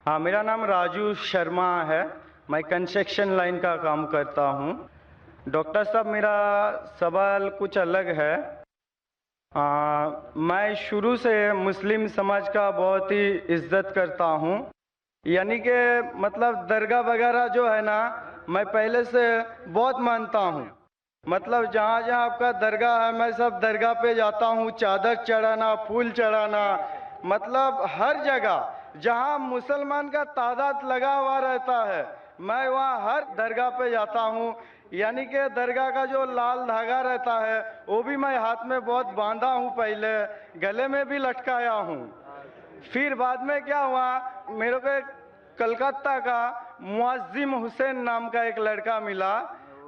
हाँ, मेरा नाम राजू शर्मा है। मैं कंस्ट्रक्शन लाइन का काम करता हूँ। डॉक्टर साहब, मेरा सवाल कुछ अलग है। मैं शुरू से मुस्लिम समाज का बहुत ही इज्जत करता हूँ। यानी कि मतलब दरगाह वगैरह जो है ना, मैं पहले से बहुत मानता हूँ। मतलब जहाँ जहाँ आपका दरगाह है, मैं सब दरगाह पे जाता हूँ, चादर चढ़ाना, फूल चढ़ाना, मतलब हर जगह जहाँ मुसलमान का तादाद लगा हुआ रहता है, मैं वहाँ हर दरगाह पे जाता हूँ। यानी कि दरगाह का जो लाल धागा रहता है वो भी मैं हाथ में बहुत बांधा हूँ, पहले गले में भी लटकाया हूँ। फिर बाद में क्या हुआ, मेरे को एक कलकत्ता का मुअज्जिम हुसैन नाम का एक लड़का मिला,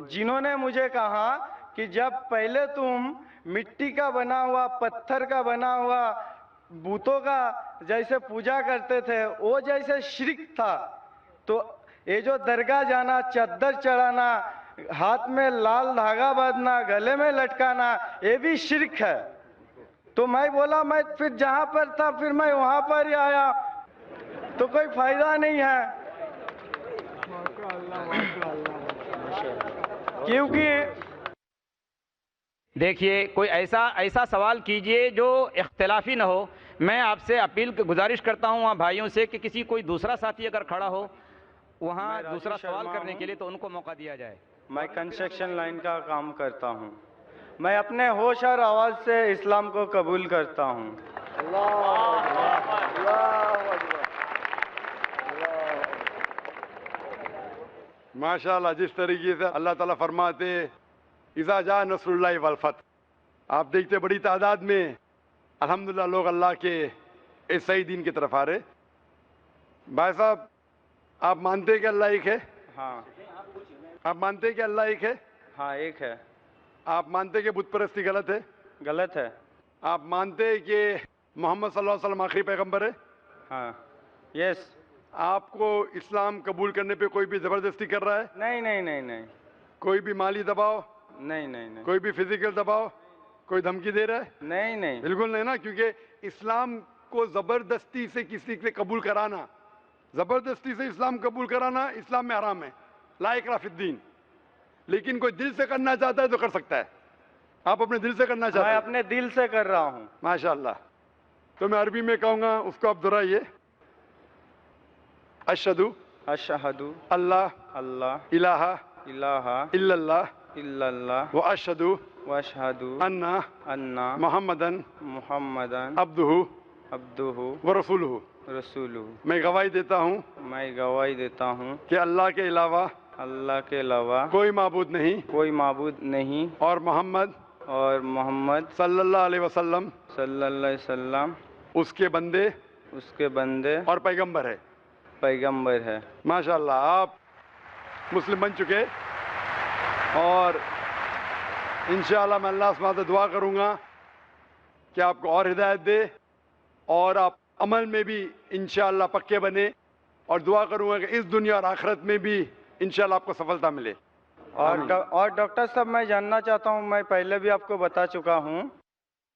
जिन्होंने मुझे कहा कि जब पहले तुम मिट्टी का बना हुआ, पत्थर का बना हुआ बूतों का जैसे पूजा करते थे, वो जैसे शिर्क था, तो ये जो दरगाह जाना, चद्दर चढ़ाना, हाथ में लाल धागा बांधना, गले में लटकाना, ये भी शिर्क है। तो मैं बोला, मैं फिर जहां पर था फिर मैं वहां पर ही आया, तो कोई फायदा नहीं है। क्योंकि देखिए, कोई ऐसा ऐसा सवाल कीजिए जो इख्तिलाफी ना हो। मैं आपसे गुजारिश करता हूँ वहाँ भाइयों से कि किसी कोई दूसरा साथी अगर खड़ा हो वहाँ मैं राजू दूसरा सवाल शर्मा करने हूँ। के लिए, तो उनको मौका दिया जाए। मैं कंस्ट्रक्शन लाइन का काम करता हूँ। मैं अपने होश और आवाज से इस्लाम को कबूल करता हूँ। माशाल्लाह, जिस तरीके से अल्लाह ताला फरमाते इज़ा जा नसरुल्लाहि वल फतह, आप देखते बड़ी तादाद में अल्हम्दुलिल्लाह लोग अल्लाह के इस सही दीन की तरफ आ रहे। भाई साहब, आप मानते हैं कि अल्लाह एक है? हाँ आप मानते हैं कि अल्लाह एक है? हाँ, एक है। आप मानते हैं कि बुत परस्ती गलत है? गलत है। आप मानते हैं कि मोहम्मद सल्लल्लाहु अलैहि वसल्लम आखिरी पैगंबर है? हाँ, यस। आपको इस्लाम कबूल करने पे कोई भी जबरदस्ती कर रहा है? नहीं नहीं नहीं नहीं कोई भी माली दबाव, नहीं नहीं नहीं कोई भी फिजिकल दबाव, कोई धमकी दे रहा है? नहीं नहीं बिल्कुल नहीं ना, क्योंकि इस्लाम को जबरदस्ती से किसी से कबूल कराना, जबरदस्ती से इस्लाम कबूल कराना इस्लाम में हराम है, ला इकराह फिद्दीन। लेकिन कोई दिल से करना चाहता है तो कर सकता है। आप अपने दिल से करना चाहते मैं हैं? अपने दिल से कर रहा हूँ। माशाअल्लाह। तो मैं अरबी में कहूंगा, उसको आप दोहराइए। अशहदु अशहदु अल्लाह अल्लाह इलाहा इलाहा इल्लल्लाह इल्लल्लाह व अशहदु व अशहदु अन्ना अन्ना मुहम्मदन मुहम्मदन अब्दुहु अब्दुहु व रसूलुहु। रसूलुहु। मैं गवाही देता हूँ मैं गवाही देता हूँ कि अल्लाह के अलावा अल्लाह के अलावा कोई माबूद नहीं कोई माबूद नहीं और मोहम्मद और मोहम्मद सल्लल्लाहु अलैहि वसल्लम सल्लल्लाहु अलैहि वसल्लम उसके बंदे उसके बंदे और पैगंबर है। पैगंबर है। माशाअल्लाह, आप मुस्लिम बन चुके। और इंशाअल्लाह मैं अल्लाह से दुआ करूंगा कि आपको और हिदायत दे और आप अमल में भी इंशाअल्लाह पक्के बने, और दुआ करूंगा कि इस दुनिया और आखिरत में भी इंशाअल्लाह आपको सफलता मिले। और डॉक्टर साहब, मैं जानना चाहता हूँ, मैं पहले भी आपको बता चुका हूँ,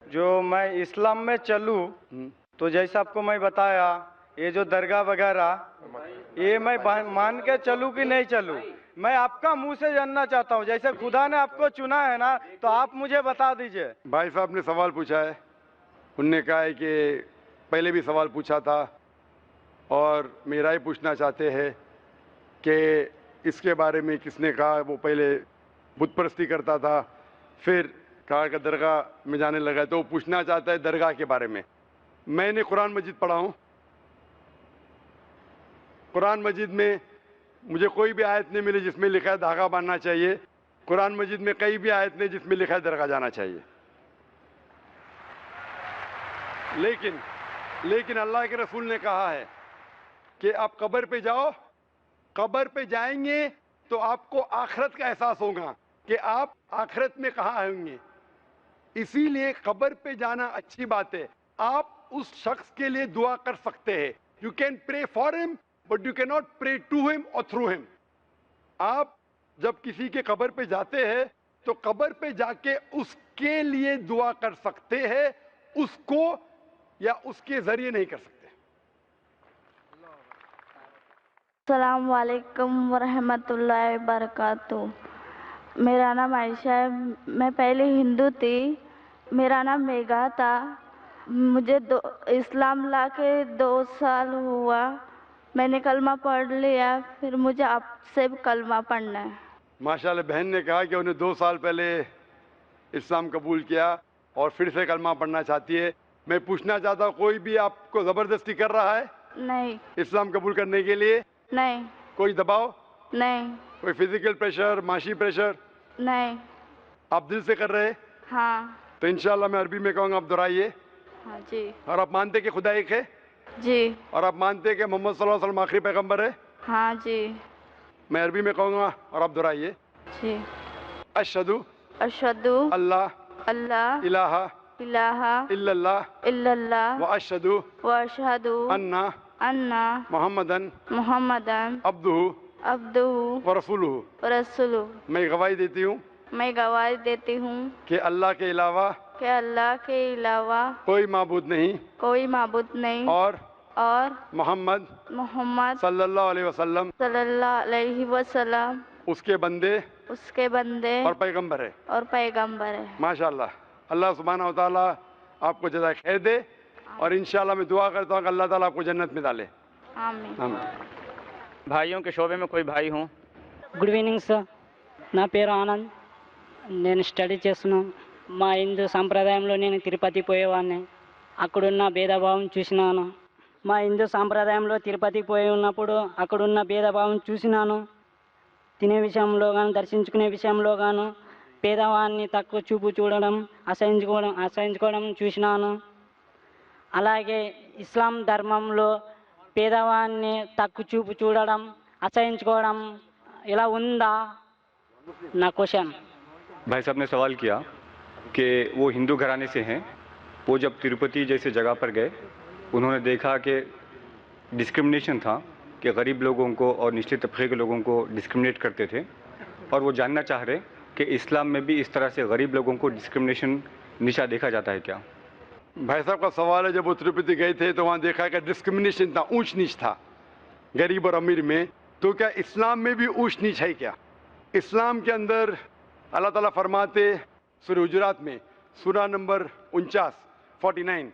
जो मैं इस्लाम में चलूँ तो जैसा आपको मैं बताया, ये जो दरगाह वगैरह ये मैं मान के चलूँ कि नहीं चलूँ, मैं आपका मुंह से जानना चाहता हूँ। जैसे खुदा ने आपको चुना है ना, तो आप मुझे बता दीजिए। भाई साहब ने सवाल पूछा है, उनने कहा है कि पहले भी सवाल पूछा था और मेरा ही पूछना चाहते हैं कि इसके बारे में किसने कहा। वो पहले बुत परस्ती करता था, फिर कहा कि दरगाह में जाने लगा, तो वो पूछना चाहता है दरगाह के बारे में। मैंने कुरान मजीद पढ़ा हूँ, कुरान मजीद में मुझे कोई भी आयत नहीं मिली जिसमें लिखा है धागा बांधना चाहिए। कुरान मजीद में कई भी आयत नहीं जिसमें लिखा है दरगाह जाना चाहिए। लेकिन अल्लाह के रसूल ने कहा है कि आप कब्र पे जाओ, कब्र पे जाएंगे तो आपको आखिरत का एहसास होगा कि आप आखिरत में कहाँ होंगे। इसीलिए कब्र पे जाना अच्छी बात है। आप उस शख्स के लिए दुआ कर सकते हैं। You can pray for him but you can not pray to him और थ्रू हिम। आप जब किसी के कब्र पे जाते हैं तो कब्र पे जाके उसके लिए दुआ कर सकते हैं, उसको या उसके जरिए नहीं कर सकते। السلام علیکم ورحمۃ اللہ وبرکاتہ۔ میرا نام عائشہ ہے، میں پہلے ہندو تھی، میرا نام میگھا تھا۔ مجھے اسلام لا کے 2 سال ہوا، میں نے کلمہ پڑھ لیا، پھر مجھے آپ سے بھی کلمہ پڑھنا ہے۔ ماشاءاللہ بہن نے کہا کہ انہیں 2 سال پہلے اسلام قبول کیا اور پھر سے کلمہ پڑھنا چاہتی ہے۔ میں پوچھنا چاہتا ہوں، کوئی بھی آپ کو زبردستی کر رہا ہے نہیں اسلام قبول کرنے کے لیے؟ نہیں کوئی دباؤ، نہیں کوئی فزیکل پریشر، معاشی پریشر؟ نہیں۔ آپ دل سے کر رہے؟ ہاں تو انشاءاللہ میں عربی میں کہوں گا، آپ دہرائیے۔ ہاں جی اور آپ مانتے کہ خدا ایک ہے؟ جی اور آپ مانتے کہ محمد صلی اللہ علیہ وسلم آخری پیغمبر ہے؟ ہاں جی میں عربی میں کہوں گا اور آپ دہرائیے۔ جی۔ اشہدو اشہد اللہ اللہ الہ الہ الا اللہ الا اللہ واشہدو واشہد ان ان محمدن محمدن عبدہ عبدہ ورسولہ۔ ورسولہ۔ میں گواہی دیتی ہوں میں گواہی دیتی ہوں کہ اللہ کے علاوہ کہ اللہ کے علاوہ کوئی معبود نہیں کوئی معبود نہیں اور اور محمد محمد صلی اللہ علیہ وسلم صلی اللہ علیہ وسلم اس کے بندے اس کے بندے اور پیغمبر ہے۔ اور پیغمبر ہے۔ ماشاءاللہ، اللہ سبحانہ و تعالیٰ آپ کو جزائے خیر دے، اور انشاءاللہ میں دعا کرتا ہوں کہ اللہ تعالیٰ آپ کو جنت میں ڈالے۔ آمین۔ آمین۔ بھائیوں کے شعبے میں کوئی بھائی ہوں؟ గుడ్ ఈవినింగ్ సార్, నా పేరు ఆనంద్, నేను స్టడీ చేస్తున్నాను. మా హిందూ సాంప్రదాయంలో నేను తిరుపతి పోయేవాడిని, అక్కడున్న భేదభావం చూసినాను. మా హిందూ సాంప్రదాయంలో తిరుపతికి పోయి ఉన్నప్పుడు అక్కడున్న భేదభావం చూసినాను. తినే విషయంలో కానీ దర్శించుకునే విషయంలో గాను పేదవాడిని తక్కువ చూపు చూడడం, అసహించుకోవడం చూసినాను. అలాగే ఇస్లాం ధర్మంలో పేదవాడిని తక్కువ చూపు చూడడం, అసహించుకోవడం ఇలా ఉందా? నా క్వశ్చన్। भाई साहब ने सवाल किया कि वो हिंदू घराने से हैं, वो जब तिरुपति जैसे जगह पर गए उन्होंने देखा कि डिस्क्रिमिनेशन था, कि गरीब लोगों को और निचले तबके के लोगों को डिस्क्रिमिनेट करते थे, और वो जानना चाह रहे कि इस्लाम में भी इस तरह से गरीब लोगों को डिस्क्रिमिनेशन नीचा देखा जाता है क्या? भाई साहब का सवाल है, जब वो तिरुपति गए थे तो वहाँ देखा कि डिस्क्रिमिनेशन था, ऊंच नीच था गरीब और अमीर में। तो क्या इस्लाम में भी ऊंच नीच है क्या? इस्लाम के अंदर अल्लाह ताला फरमाते सूरह हुजुरात में, सूरह नंबर 49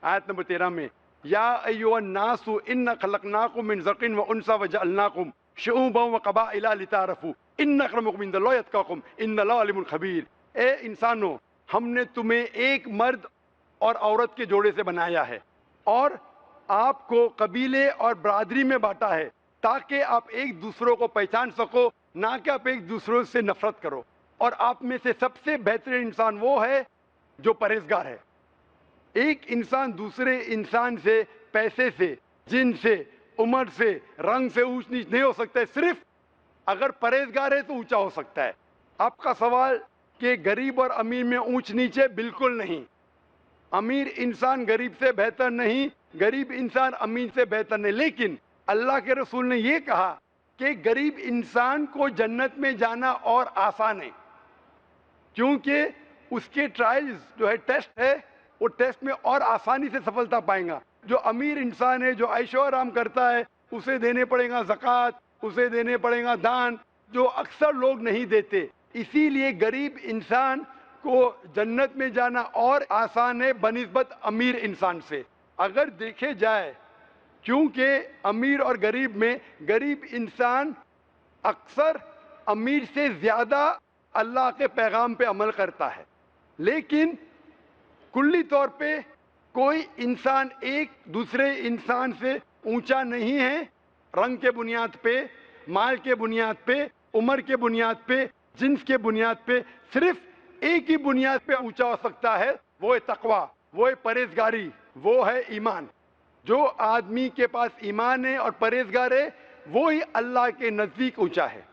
आयत नंबर 13 में, या अय्युहन नासु इन्ना खलकनाकुम मिन ज़किन व उनसा व जअलनाकुम शुऊबन व क़बाइला लितारफू इन्न अक्रमकुम इंदल्लाहि अत्क़ाकुम इन्नल्लाहा अलीमुन खबीर। ए इंसानों, हमने तुम्हें एक मर्द और औरत के जोड़े से बनाया है और आपको कबीले और बरादरी में बांटा है, ताकि आप एक दूसरों को पहचान सको, ना कि आप एक दूसरों से नफरत करो। और आप में से सबसे बेहतरीन इंसान वो है जो परहेजगार है। एक इंसान दूसरे इंसान से, पैसे से, जिन से, उम्र से, रंग से ऊंच नीच नहीं हो सकता है, सिर्फ अगर परहेजगार है तो ऊंचा हो सकता है। आपका सवाल कि गरीब और अमीर में ऊंच नीच है, बिल्कुल नहीं। अमीर इंसान गरीब से बेहतर नहीं, गरीब इंसान अमीर से बेहतर नहीं, लेकिन अल्लाह के रसूल ने ये कहा कि गरीब इंसान को जन्नत में जाना और आसान है, क्योंकि उसके ट्रायल्स जो है, टेस्ट है, वो टेस्ट में और आसानी से सफलता पाएगा। जो अमीर इंसान है, जो ऐशो आराम करता है, उसे देने पड़ेगा ज़कात, उसे देने पड़ेगा दान, जो अक्सर लोग नहीं देते। इसीलिए गरीब इंसान को जन्नत में जाना और आसान है बनिस्बत अमीर इंसान से, अगर देखे जाए, क्योंकि अमीर और गरीब में गरीब इंसान अक्सर अमीर से ज़्यादा अल्लाह के पैगाम पे अमल करता है। लेकिन कुल्ली तौर पे कोई इंसान एक दूसरे इंसान से ऊंचा नहीं है, रंग के बुनियाद पे, माल के बुनियाद पे, उम्र के बुनियाद पे, जिन्स के बुनियाद पे, सिर्फ एक ही बुनियाद पे ऊंचा हो सकता है, वो है तकवा, वो है परहेजगारी, वो है ईमान। जो आदमी के पास ईमान है और परहेजगार है, वो ही अल्लाह के नज़दीक ऊंचा है।